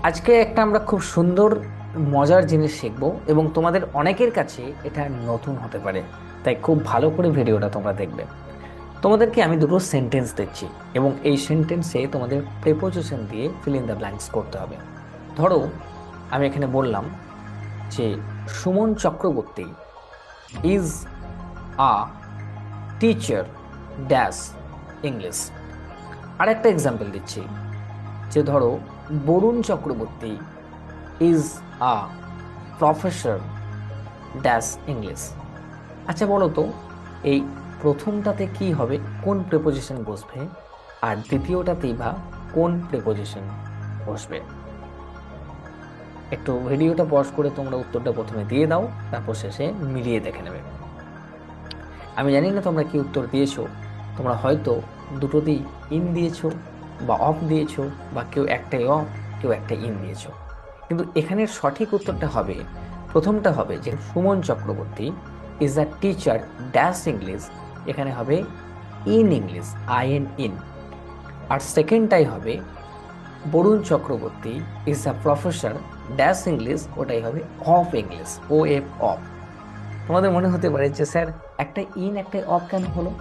আজকে একটা আমরা খুব সুন্দর মজার জিনিস শিখবো এবং তোমাদের অনেকের কাছে এটা নতুন হতে পারে। তাই খুব ভালো করে ভিডিওটা তোমরা দেখবে। তোমাদেরকে আমি দুটো সেন্টেন্স দিচ্ছি এবং এই সেন্টেন্সে তোমাদের প্রেপোজিশন দিয়ে ফিল ইন দ্য ব্ল্যাঙ্কস করতে হবে। ধরো আমি এখানে বললাম যে Suman Chakraborty is a teacher dash English. আর একটা এক্সাম্পল দিচ্ছি যে ধরো Barun Chakraborty is a professor dash English. আচ্ছা বলো তো, এই প্রথমটাতে কি হবে, কোন প্রেপোজিশন বসবে, আর দ্বিতীয়টাতেই বা কোন প্রেপোজিশন বসবে? একটু ভিডিওটা পজ করে তোমরা উত্তরটা প্রথমে দিয়ে দাও, তারপর শেষে মিলিয়ে দেখে নেবে। আমি জানি না তোমরা কি উত্তর দিয়েছো। তোমরা হয়তো দুটোতেই ইন দিয়েছো বা অফ দিয়েছো, বা কেউ একটাই অফ কেউ একটা ইন দিয়েছো। কিন্তু এখানের সঠিক উত্তরটা হবে, প্রথমটা হবে যে Suman Chakraborty is a teacher dash English, এখানে হবে ইন ইংলিশ, আইএন ইন। আর সেকেন্ডটাই হবে Barun Chakraborty is a professor dash English, ওটাই হবে of English, O F of. তোমাদের মনে হতে পারে যে স্যার একটা ইন একটা অফ কেন হলো?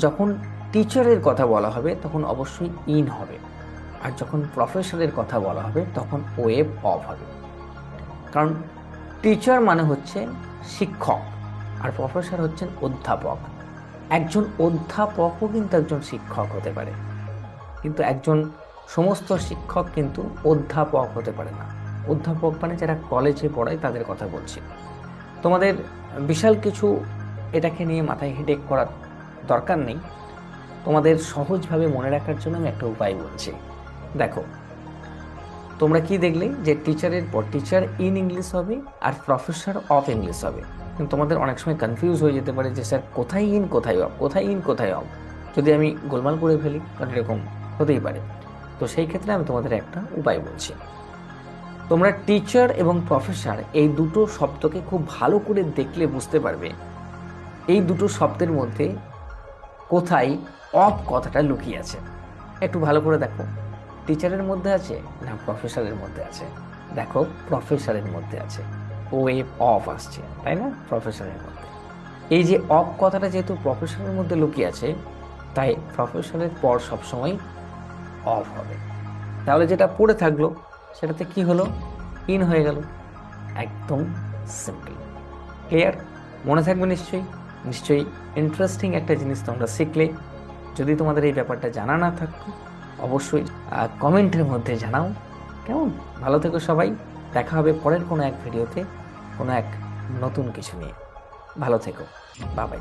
যখন টিচারের কথা বলা হবে তখন অবশ্যই ইন হবে, আর যখন প্রফেসরের কথা বলা হবে তখন ওয়েব অফ হবে। কারণ টিচার মানে হচ্ছে শিক্ষক, আর প্রফেসর হচ্ছেন অধ্যাপক। একজন অধ্যাপকও কিন্তু একজন শিক্ষক হতে পারে, কিন্তু একজন সমস্ত শিক্ষক কিন্তু অধ্যাপক হতে পারে না। অধ্যাপক মানে যারা কলেজে পড়ায় তাদের কথা বলছি। তোমাদের বিশাল কিছু এটাকে নিয়ে মাথায় হেডেক করার দরকার নেই। তোমাদের সহজভাবে মনে রাখার জন্য আমি একটা উপায় বলছি। দেখো, তোমরা কি দেখলে যে টিচারের পর টিচার ইন ইংলিশ হবে আর প্রফেসর অফ ইংলিশ হবে। কিন্তু তোমাদের অনেক সময় কনফিউজ হয়ে যেতে পারে যে স্যার কোথায় ইন কোথায় অফ, কোথায় ইন কোথায় অফ, যদি আমি গোলমাল করে ফেলি, কারণ এরকম হতেই পারে। তো সেই ক্ষেত্রে আমি তোমাদের একটা উপায় বলছি। তোমরা টিচার এবং প্রফেসর এই দুটো শব্দকে খুব ভালো করে দেখলে বুঝতে পারবে এই দুটো শব্দের মধ্যে কোথায় অফ কথাটা লুকিয়ে আছে। একটু ভালো করে দেখো, টিচারের মধ্যে আছে না প্রফেসরের মধ্যে আছে? দেখো, প্রফেসরের মধ্যে আছে, ও এ অফ আসছে, তাই না? প্রফেসরের মধ্যে এই যে অফ কথাটা যেহেতু প্রফেসরের মধ্যে লুকিয়ে আছে, তাই প্রফেসরের পর সবসময় অফ হবে। তাহলে যেটা পড়ে থাকলো সেটাতে কি হলো? ইন হয়ে গেল। একদম সিম্পল, ক্লিয়ার? মনে থাকবে নিশ্চয়ই। নিশ্চয়ই ইন্টারেস্টিং একটা জিনিস তোমরা শিখলে। যদি তোমাদের এই ব্যাপারটা জানা না থাকতো অবশ্যই কমেন্টের মধ্যে জানাও। কেমন? ভালো থেকো সবাই। দেখা হবে পরের কোনো এক ভিডিওতে, কোনো এক নতুন কিছু নিয়ে। ভালো থেকো। Bye bye.